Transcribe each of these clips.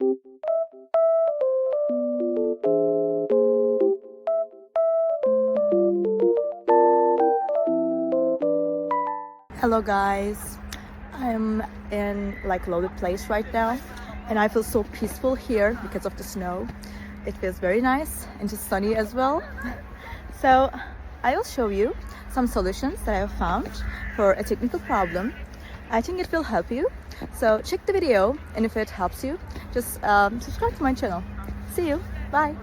Hello guys, I'm in like loaded place right now and I feel so peaceful here because of the snow. It feels very nice and just sunny as well. So I will show you some solutions that I have found for a technical problem. I think it will help you. So check the video, and if it helps you, just subscribe to my channel. See you. Bye.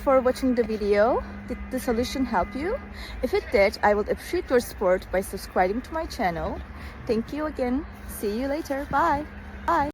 For watching the video. Did the solution help you? If it did, I would appreciate your support by subscribing to my channel. Thank you again. See you later. Bye. Bye.